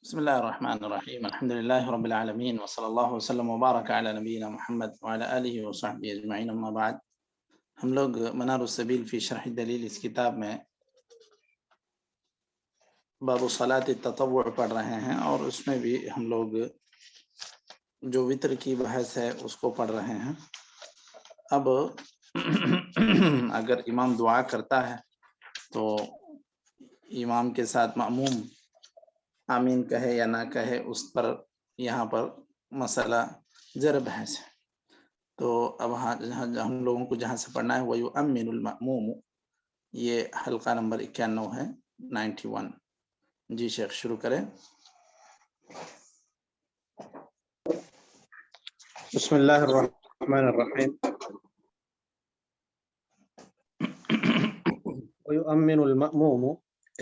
بسم الله الرحمن الرحيم الحمد لله رب العالمين وصلى الله وسلم وبارك على نبينا محمد وعلى آله وصحبه اجمعین اما بعد. ہم لوگ منار السبیل فی شرح دلیل اس کتاب میں باب صلاۃ التطوع پڑھ رہے ہیں، اور اس میں بھی ہم لوگ جو وطر کی بحث ہے اس کو پڑھ رہے ہیں. اب اگر امام دعا کرتا ہے تو امام کے ساتھ مأموم آمین کہے یا نہ کہے، اس پر یہاں پر مسئلہ ضرب ہے. تو اب ہم لوگوں کو جہاں سے پڑھنا ہے وَيُؤَمِّنُ الْمَأْمُومُ، یہ حلقہ نمبر 91 ہے، 91. جی شیخ شروع کریں. بسم اللہ الرحمن الرحیم. ويؤمن المأموم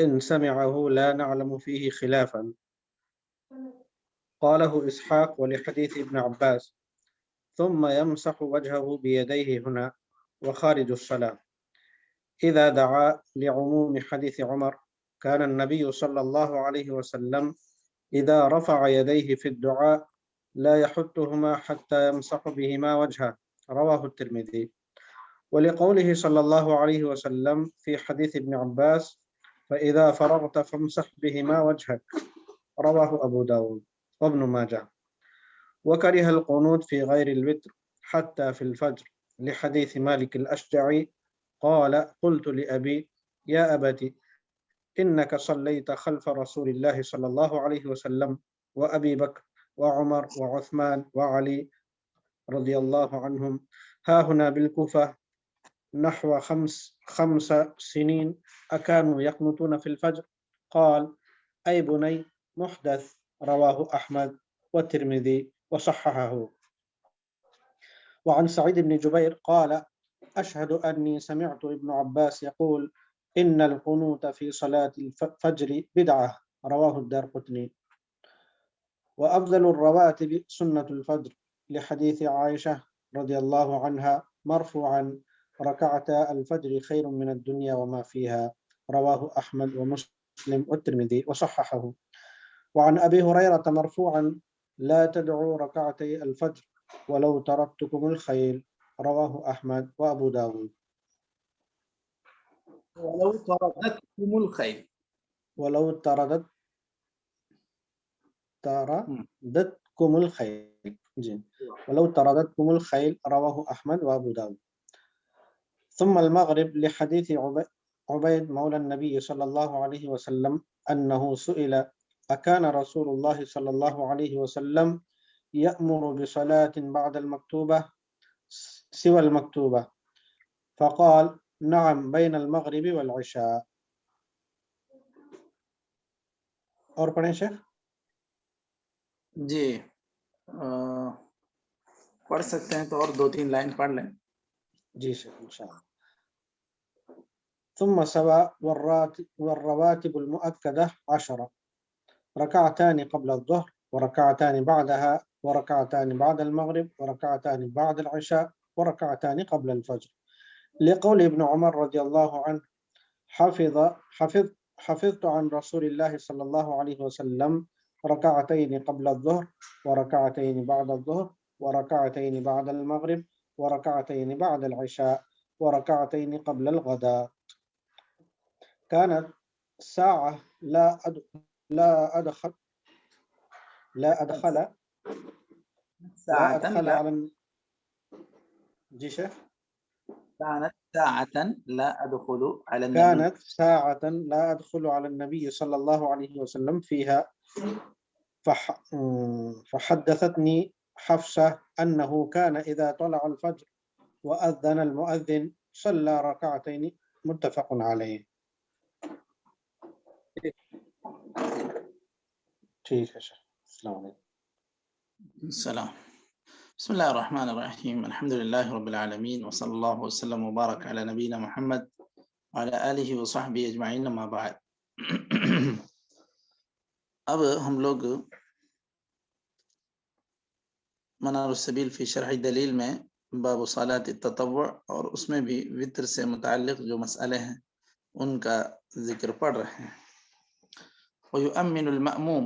إن سمعه لا نعلم فيه خلافا. قاله إسحاق ولحديث ابن عباس. ثم يمسح وجهه بيديه هنا وخارج الصلاة. إذا دعا لعموم حديث عمر كان النبي صلى الله عليه وسلم إذا رفع يديه في الدعاء لا يحطهما حتى يمسح بهما وجهه. رواه الترمذي. ولقوله صلى الله عليه وسلم في حديث ابن عباس فإذا فرغت فامسح بهما وجهك. رواه أبو داود وابن ماجه. وكره القنوت في غير الوتر حتى في الفجر لحديث مالك الأشجعي قال قلت لأبي يا أبتي إنك صليت خلف رسول الله صلى الله عليه وسلم وأبي بكر وعمر وعثمان وعلي رضي الله عنهم ها هنا بالكوفة نحو خمس سنين أكانوا يقنطون في الفجر؟ قال أي بني محدث. رواه أحمد والترمذي وصححه. وعن سعيد بن جبير قال أشهد أني سمعت ابن عباس يقول إن القنوت في صلاة الفجر بدعة. رواه الدارقطني. وأفضل الرواتب سنة الفجر لحديث عائشة رضي الله عنها مرفوعا ركعتا الفجر خير من الدنيا وما فيها. رواه أحمد ومسلم والترمذي وصححه. وعن أبي هريرة مرفوعا لا تدعوا ركعتي الفجر ولو تركتكم الخيل. رواه أحمد وأبو داود. ولو طردتكم الخيل، ولو تردتكم الخيل جی. ولو تردتكم الخيل. رواه أحمد وأبو داود. ثم المغرب لحديث عبيد مولى النبي صلى الله عليه وسلم أنه سئل أكان رسول الله صلى الله عليه وسلم يأمر بصلاة بعد المكتوبة سوى المكتوبة؟ فقال نعم بين المغرب والعشاء. اور پڑھیں شیخ. جی پڑھ سکتے ہیں تو اور 2-3 لائن پڑھ لیں. جی شیخ انشاءاللہ. ثم سوا والرواتب المؤكدة 10 ركعتان قبل الظهر وركعتان بعدها وركعتان بعد المغرب وركعتان بعد العشاء وركعتان قبل الفجر لقول ابن عمر رضي الله عنه حفظت عن رسول الله صلى الله عليه وسلم ركعتين قبل الظهر وركعتين بعد الظهر وركعتين بعد المغرب وركعتين بعد العشاء وركعتين قبل الغداء. كانت ساعة لا أدخل على جي شيخ. كانت ساعة لا أدخل على النبي. كانت ساعة لا أدخل على النبي صلى الله عليه وسلم فيها فحدثتني حفصة أنه كان إذا طلع الفجر وأذن المؤذن صلى ركعتين. متفق عليه. ٹھیک ہے شیخ. السلام علیکم. السلام. بسم الله الرحمن الرحيم الحمد لله رب العالمين وصلى الله وسلم وبارك على نبينا محمد وعلى آله وصحبه اجمعین اما بعد. اب ہم لوگ منار السبیل فی شرح دلیل میں باب صلاۃ التطوع اور اس میں بھی وطر سے متعلق جو مسئلے ہیں ان کا ذکر پڑھ رہے ہیں. وَيُؤَمِّنُ الْمَأْمُومُ،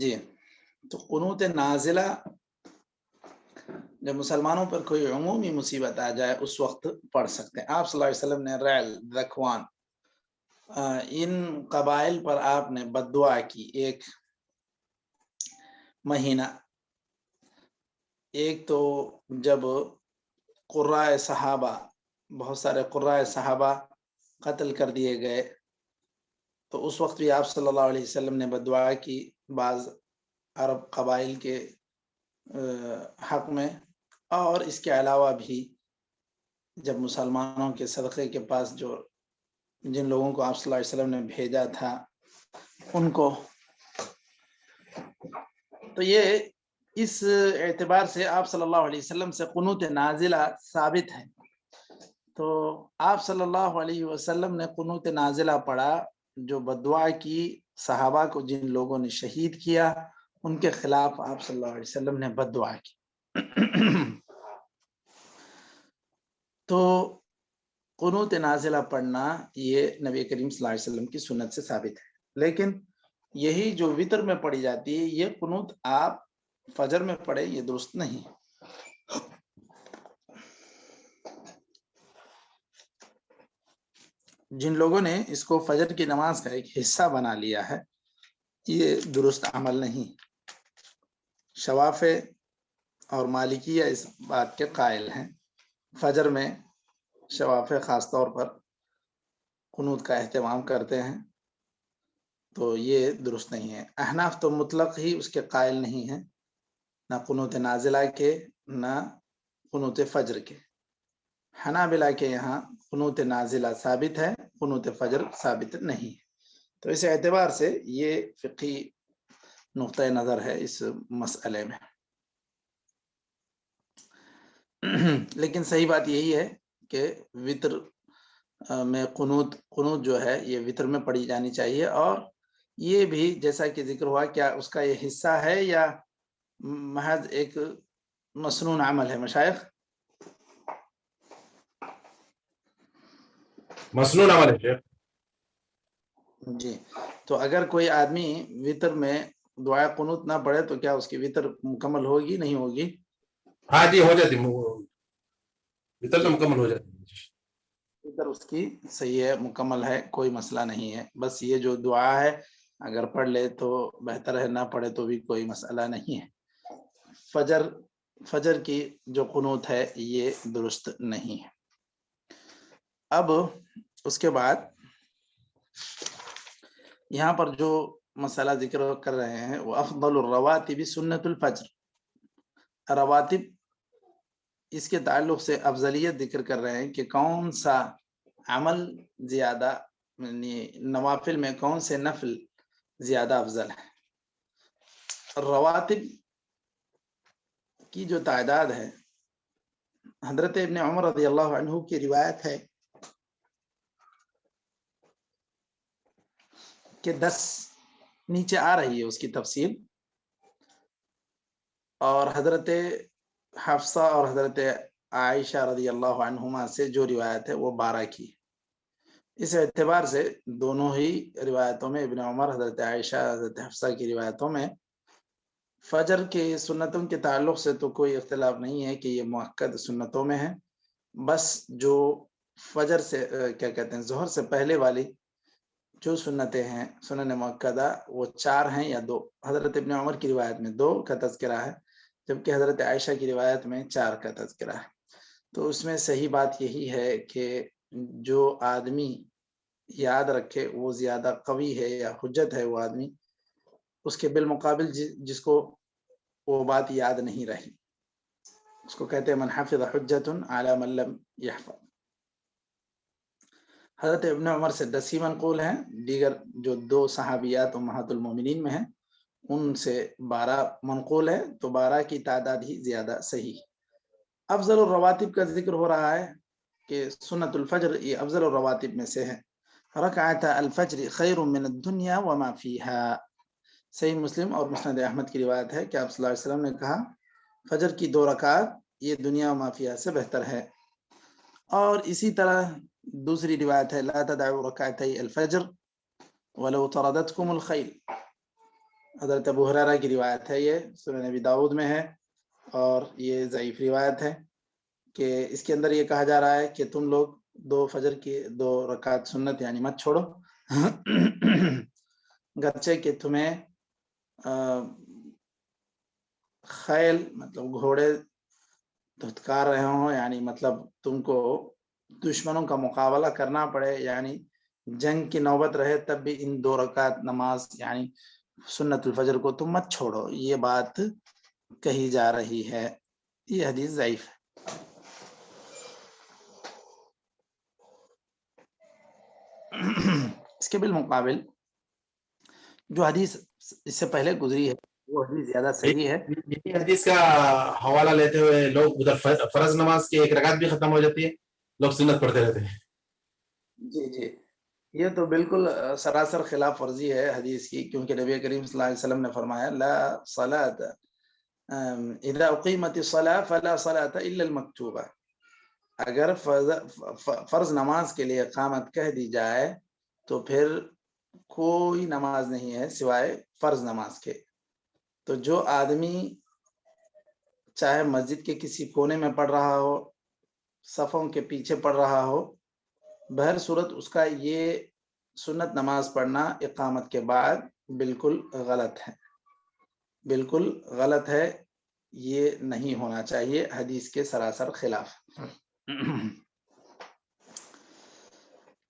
جی، تو قنوت نازلہ جب مسلمانوں پر کوئی عمومی مصیبت آ جائے اس وقت پڑھ سکتے ہیں. آپ صلی اللہ علیہ وسلم نے ریل، ذکوان، ان قبائل پر آپ نے بد دعا کی ایک مہینہ. ایک تو جب قرائے صحابہ، بہت سارے قرائے صحابہ قتل کر دیے گئے تو اس وقت بھی آپ صلی اللہ علیہ وسلم نے بد دعا کی بعض عرب قبائل کے حق میں. اور اس کے علاوہ بھی جب مسلمانوں کے صدقے کے پاس جن لوگوں کو آپ صلی اللہ علیہ وسلم نے بھیجا تھا ان کو، تو یہ اس اعتبار سے آپ صلی اللہ علیہ وسلم سے قنوت نازلہ ثابت ہے. تو آپ صلی اللہ علیہ وسلم نے قنوت نازلہ پڑھا جو بد دعا کی صحابہ کو، جن لوگوں نے شہید کیا ان کے خلاف آپ صلی اللہ علیہ وسلم نے بد دعا کی. تو قنوت نازلہ پڑھنا یہ نبی کریم صلی اللہ علیہ وسلم کی سنت سے ثابت ہے. لیکن یہی جو وطر میں پڑھی جاتی ہے یہ قنوت آپ فجر میں پڑھے، یہ درست نہیں. جن لوگوں نے اس کو فجر کی نماز کا ایک حصہ بنا لیا ہے یہ درست عمل نہیں. شوافع اور مالکیہ اس بات کے قائل ہیں. فجر میں شوافع خاص طور پر قنوت کا اہتمام کرتے ہیں تو یہ درست نہیں ہے. احناف تو مطلق ہی اس کے قائل نہیں ہیں، نہ قنوت نازلہ کے نہ قنوت فجر کے. حنابلہ کے یہاں قنوت نازلہ ثابت ہے، قنوت فجر ثابت نہیں ہے. تو اس اعتبار سے یہ فقہی نقطہ نظر ہے اس مسئلے میں. لیکن صحیح بات یہی ہے کہ وطر میں قنوت جو ہے یہ وطر میں پڑھی جانی چاہیے. اور یہ بھی جیسا کہ ذکر ہوا، کیا اس کا یہ حصہ ہے یا محض ایک مسنون عمل ہے مشائخ؟ مسنون عمل ہے شیخ. جی، تو اگر کوئی آدمی وطر میں دعائے قنوت نہ پڑھے تو کیا اس کی وطر مکمل ہوگی نہیں ہوگی؟ ہاں جی، ہو جاتی، وطر تو مکمل ہو جاتی. وطر اس کی صحیح ہے، مکمل ہے، کوئی مسئلہ نہیں ہے. بس یہ جو دعا ہے اگر پڑھ لے تو بہتر ہے، نہ پڑھے تو بھی کوئی مسئلہ نہیں ہے. فجر کی جو قنوت ہے یہ درست نہیں ہے. اب اس کے بعد یہاں پر جو مسئلہ ذکر کر رہے ہیں وہ افضل الرواتب سنت الفجر. رواتب اس کے تعلق سے افضلیت ذکر کر رہے ہیں کہ کون سا عمل زیادہ، یعنی نوافل میں کون سے نفل زیادہ افضل ہے. رواتب کی جو تعداد ہے، حضرت ابن عمر رضی اللہ عنہ کی روایت ہے کہ 10 نیچے آ رہی ہے اس کی تفصیل. اور حضرت حفصہ اور حضرت عائشہ رضی اللہ عنہما سے جو روایت ہے وہ 12 کی. اس اعتبار سے دونوں ہی روایتوں میں، ابن عمر، حضرت عائشہ، حضرت حفصہ کی روایتوں میں فجر کے سنتوں کے تعلق سے تو کوئی اختلاف نہیں ہے کہ یہ مؤکد سنتوں میں ہے. بس جو فجر سے کیا کہتے ہیں ظہر سے پہلے والی جو سنتیں ہیں سنن مؤکدہ وہ 4 ہیں یا 2. حضرت ابن عمر کی روایت میں 2 کا تذکرہ ہے جبکہ حضرت عائشہ کی روایت میں 4 کا تذکرہ ہے. تو اس میں صحیح بات یہی ہے کہ جو آدمی یاد رکھے وہ زیادہ قوی ہے یا حجت ہے وہ آدمی، اس کے بالمقابل جس کو وہ بات یاد نہیں رہی، اس کو کہتے ہیں من حفظ حجت علی من لم یحفظ. حضرت ابن عمر سے 10 ہی منقول ہیں، دیگر جو 2 صحابیات امہات المومنین میں ہیں ان سے 12 منقول ہے، تو 12 کی تعداد ہی زیادہ صحیح. افضل الرواتب کا ذکر ہو رہا ہے کہ سنت الفجر یہ افضل الرواتب میں سے ہے. رکعت الفجر خیر من الدنیا وما فیہا. صحیح مسلم اور مسند احمد کی روایت ہے کہ آپ صلی اللہ علیہ وسلم نے کہا فجر کی 2 رکعات یہ دنیا و ما فیہا سے بہتر ہے. اور اسی طرح دوسری روایت ہے لا تدعوا رکعتي الفجر ولو طردتكم الخيل. حضرت ابو ہریرہ کی روایت ہے، یہ سنن نبی داؤد میں ہے اور یہ ضعیف روایت ہے کہ اس کے اندر یہ کہا جا رہا ہے کہ تم لوگ 2 فجر کی 2 رکعت سنت یعنی مت چھوڑو، گرچہ کہ تمہیں خیل مطلب گھوڑے دھتکار رہے ہوں، یعنی مطلب تم کو دشمنوں کا مقابلہ کرنا پڑے، یعنی جنگ کی نوبت رہے، تب بھی ان 2 رکعت نماز یعنی سنت الفجر کو تم مت چھوڑو، یہ بات کہی جا رہی ہے۔ یہ حدیث ضعیف ہے۔ اس کے بالمقابل جو حدیث اس سے پہلے گزری ہے وہ حدیث زیادہ صحیح ہے۔ یہی حدیث کا حوالہ لیتے ہوئے لوگ ادھر فرض نماز کی 1 رکعت بھی ختم ہو جاتی ہے، لوگ سنت پڑھتے رہتے ہیں۔ جی جی، یہ تو بالکل سراسر خلاف ورزی ہے حدیث کی، کیونکہ نبی کریم صلی اللہ علیہ وسلم نے فرمایا لا صلاۃ اذا اقیمت الصلاۃ فلا صلاۃ الا المکتوبہ، اگر فرض نماز کے لیے اقامت کہہ دی جائے تو پھر کوئی نماز نہیں ہے سوائے فرض نماز کے۔ تو جو آدمی چاہے مسجد کے کسی کونے میں پڑھ رہا ہو، صفوں کے پیچھے پڑھ رہا ہو، بہر صورت اس کا یہ سنت نماز پڑھنا اقامت کے بعد بالکل غلط ہے، بالکل غلط ہے، یہ نہیں ہونا چاہیے، حدیث کے سراسر خلاف۔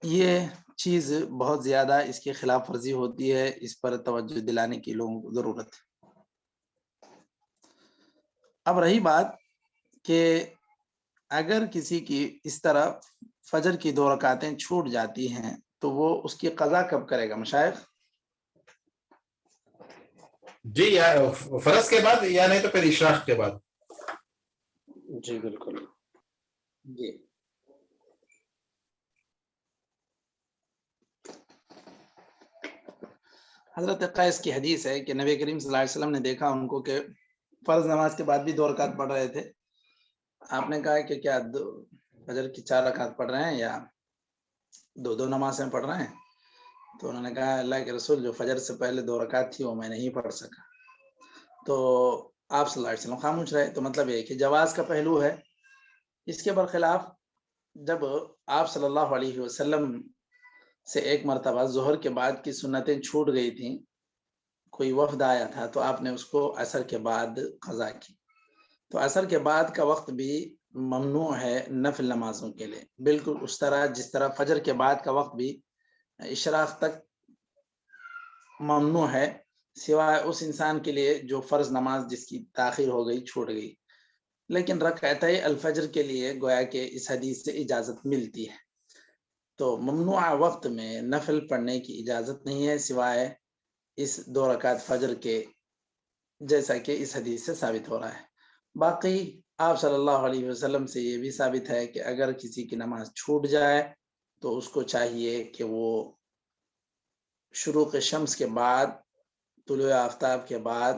یہ چیز بہت زیادہ اس کی خلاف ورزی ہوتی ہے، اس پر توجہ دلانے کی لوگوں کو ضرورت ہے۔ اب رہی بات کہ اگر کسی کی اس طرح فجر کی 2 رکعتیں چھوٹ جاتی ہیں تو وہ اس کی قضا کب کرے گا مشائخ؟ جی، یا فرض کے بعد یا نہیں تو پھر اشراق کے بعد۔ جی بالکل۔ جی حضرت قیس کی حدیث ہے کہ نبی کریم صلی اللہ علیہ وسلم نے دیکھا ان کو کہ فرض نماز کے بعد بھی 2 رکعت پڑھ رہے تھے۔ آپ نے کہا کہ کیا فجر کی 4 رکعت پڑھ رہے ہیں یا 2 نمازیں پڑھ رہے ہیں؟ تو انہوں نے کہا اللہ کے رسول جو فجر سے پہلے 2 رکعت تھی وہ میں نہیں پڑھ سکا۔ تو آپ صلی اللہ علیہ وسلم خاموش رہے۔ تو مطلب یہ کہ جواز کا پہلو ہے۔ اس کے برخلاف جب آپ صلی اللہ علیہ وسلم سے ایک مرتبہ ظہر کے بعد کی سنتیں چھوٹ گئی تھیں، کوئی وفد آیا تھا تو آپ نے اس کو عصر کے بعد قضا کی۔ تو عصر کے بعد کا وقت بھی ممنوع ہے نفل نمازوں کے لیے، بالکل اس طرح جس طرح فجر کے بعد کا وقت بھی اشراق تک ممنوع ہے، سوائے اس انسان کے لیے جو فرض نماز جس کی تاخیر ہو گئی، چھوٹ گئی۔ لیکن رکعتي الفجر کے لیے گویا کہ اس حدیث سے اجازت ملتی ہے۔ تو ممنوع وقت میں نفل پڑھنے کی اجازت نہیں ہے سوائے اس 2 رکعت فجر کے، جیسا کہ اس حدیث سے ثابت ہو رہا ہے۔ باقی آپ صلی اللہ علیہ وسلم سے یہ بھی ثابت ہے کہ اگر کسی کی نماز چھوٹ جائے تو اس کو چاہیے کہ وہ شروق شمس کے بعد، طلوع آفتاب کے بعد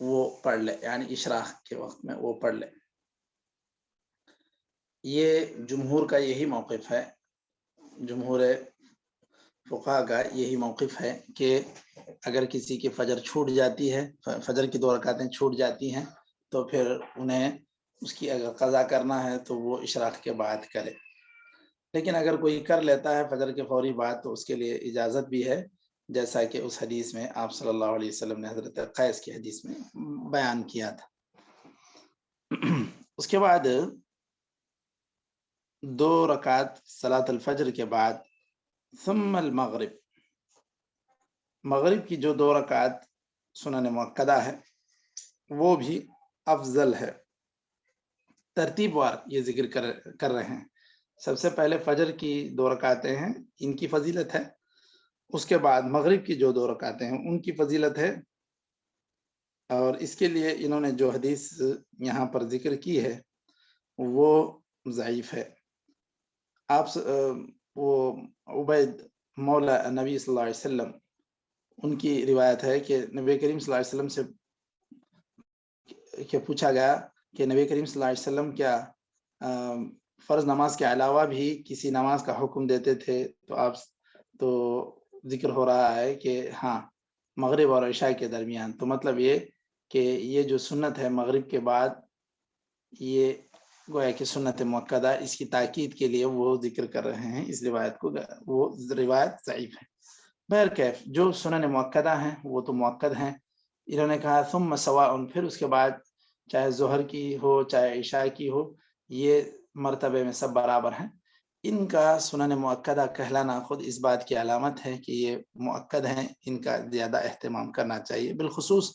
وہ پڑھ لے، یعنی اشراق کے وقت میں وہ پڑھ لے۔ یہ جمہور کا یہی موقف ہے، جمہور فقہا کا یہی موقف ہے کہ اگر کسی کی فجر چھوٹ جاتی ہے، فجر کی 2 رکعتیں چھوٹ جاتی ہیں تو پھر انہیں اس کی اگر قضا کرنا ہے تو وہ اشراق کے بعد کرے۔ لیکن اگر کوئی کر لیتا ہے فجر کے فوری بعد تو اس کے لیے اجازت بھی ہے، جیسا کہ اس حدیث میں آپ صلی اللہ علیہ وسلم نے حضرت قیس کی حدیث میں بیان کیا تھا۔ اس کے بعد 2 رکعت صلاۃ الفجر کے بعد ثم المغرب، مغرب کی جو 2 رکعت سنن مؤکدہ ہے وہ بھی افضل ہے۔ ترتیب وار یہ ذکر کر رہے ہیں۔ سب سے پہلے فجر کی 2 رکعتیں ہیں، ان کی فضیلت ہے۔ اس کے بعد مغرب کی جو 2 رکعتیں ہیں ان کی فضیلت ہے، اور اس کے لیے انہوں نے جو حدیث یہاں پر ذکر کی ہے وہ ضعیف ہے۔ آپ وہ عبید مولا نبی صلی اللہ علیہ وسلم، ان کی روایت ہے کہ نبی کریم صلی اللہ علیہ وسلم سے کہ پوچھا گیا کہ نبی کریم صلی اللہ علیہ وسلم کیا فرض نماز کے علاوہ بھی کسی نماز کا حکم دیتے تھے؟ تو ذکر ہو رہا ہے کہ ہاں مغرب اور عشاء کے درمیان. تو مطلب یہ کہ یہ جو سنت ہے مغرب کے بعد، یہ گویا کہ سنت مؤکدہ، اس کی تاکید کے لیے وہ ذکر کر رہے ہیں اس روایت کو. وہ روایت ضعیف ہے. بہرکیف جو سنن مؤکدہ ہیں وہ تو مؤکد ہیں. انہوں نے کہا ثم سواء، پھر اس کے بعد چاہے ظہر کی ہو چاہے عشاء کی ہو، یہ مرتبے میں سب برابر ہیں. ان کا سنن مؤکدہ کہلانا خود اس بات کی علامت ہے کہ یہ مؤکد ہیں، ان کا زیادہ اہتمام کرنا چاہیے، بالخصوص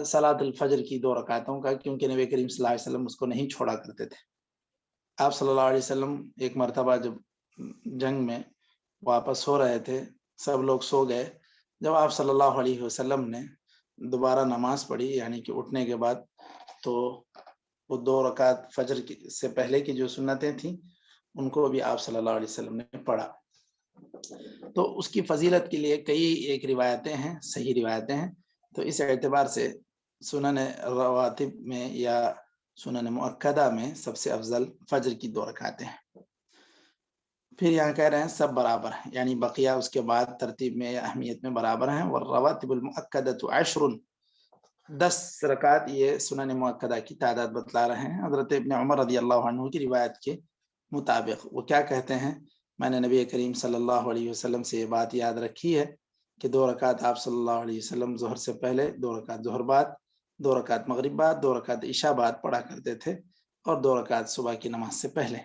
صلاۃ الفجر کی 2 رکعتوں کا، کیونکہ نبی کریم صلی اللہ علیہ وسلم اس کو نہیں چھوڑا کرتے تھے. آپ صلی اللہ علیہ وسلم ایک مرتبہ جب جنگ میں واپس ہو رہے تھے، سب لوگ سو گئے. جب آپ صلی اللہ علیہ وسلم نے دوبارہ نماز پڑھی، یعنی کہ اٹھنے کے بعد، تو وہ 2 رکعت فجر سے پہلے کی جو سنتیں تھیں ان کو بھی آپ صلی اللہ علیہ وسلم نے پڑھا. تو اس کی فضیلت کے لیے کئی ایک روایتیں ہیں، صحیح روایتیں ہیں. تو اس اعتبار سے سنن رواتب میں یا سنن مؤکدہ میں سب سے افضل فجر کی 2 رکعتیں ہیں. پھر یہاں کہہ رہے ہیں سب برابر ہیں، یعنی بقیہ اس کے بعد ترتیب میں یا اہمیت میں برابر ہیں. والرواتب المؤکدۃ 10، 10 رکعت یہ سنن مؤکدہ کی تعداد بتلا رہے ہیں. حضرت ابن عمر رضی اللہ عنہ کی روایت کے مطابق وہ کیا کہتے ہیں، میں نے نبی کریم صلی اللہ علیہ وسلم سے یہ بات یاد رکھی ہے کہ 2 رکعت آپ صلی اللہ علیہ وسلم ظہر سے پہلے، 2 رکعت ظہر بعد، 2 رکعت مغرب بعد، 2 رکعت عشاء بعد پڑھا کرتے تھے، اور 2 رکعت صبح کی نماز سے پہلے.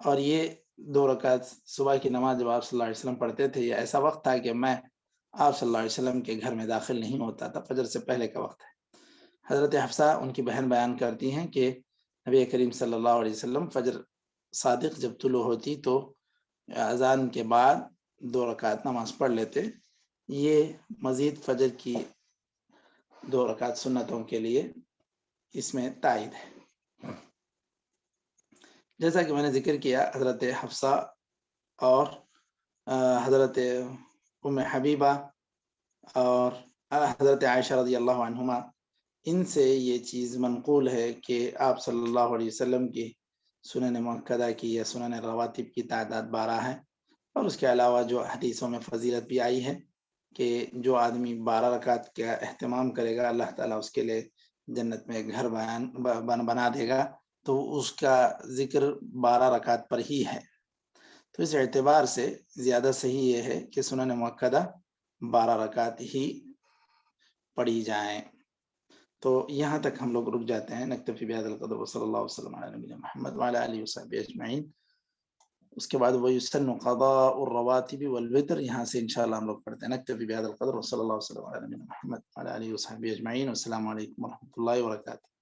اور یہ 2 رکعت صبح کی نماز جب آپ صلی اللہ علیہ وسلم پڑھتے تھے، یہ ایسا وقت تھا کہ میں آپ صلی اللہ علیہ وسلم کے گھر میں داخل نہیں ہوتا تھا، فجر سے پہلے کا وقت ہے. حضرت حفصہ ان کی بہن بیان کرتی ہیں کہ نبی کریم صلی اللہ علیہ وسلم فجر صادق جب طلوع ہوتی تو اذان کے بعد 2 رکعت نماز پڑھ لیتے. یہ مزید فجر کی 2 رکعت سنتوں کے لیے اس میں تائید ہے. جیسا کہ میں نے ذکر کیا، حضرت حفصہ اور حضرت ام حبیبہ اور حضرت عائشہ رضی اللہ عنہما، ان سے یہ چیز منقول ہے کہ آپ صلی اللہ علیہ وسلم کی سنن مؤکدہ کی یا سنن رواتب کی تعداد 12 ہے. اور اس کے علاوہ جو حدیثوں میں فضیلت بھی آئی ہے کہ جو آدمی 12 رکعت کا اہتمام کرے گا، اللہ تعالیٰ اس کے لیے جنت میں گھر بنا دے گا. تو اس کا ذکر 12 رکعت پر ہی ہے. تو اس اعتبار سے زیادہ صحیح یہ ہے کہ سنن مؤکدہ 12 رکعت ہی پڑھی جائیں. تو یہاں تک ہم لوگ رک جاتے ہیں. نکتفی بہذا القدر وصلی اللہ وسلم علی نبینا محمد وعلی آلہ وصحبہ اجمعین. اس کے بعد ویسن قضاء الرواتب والوتر، یہاں سے انشاءاللہ ہم لوگ پڑھتے ہیں. نکتفی بہذا القدر وصلی اللہ وسلم علی نبینا محمد وعلی آلہ وصحبہ اجمعین. والسلام علیکم ورحمۃ اللہ وبرکاتہ.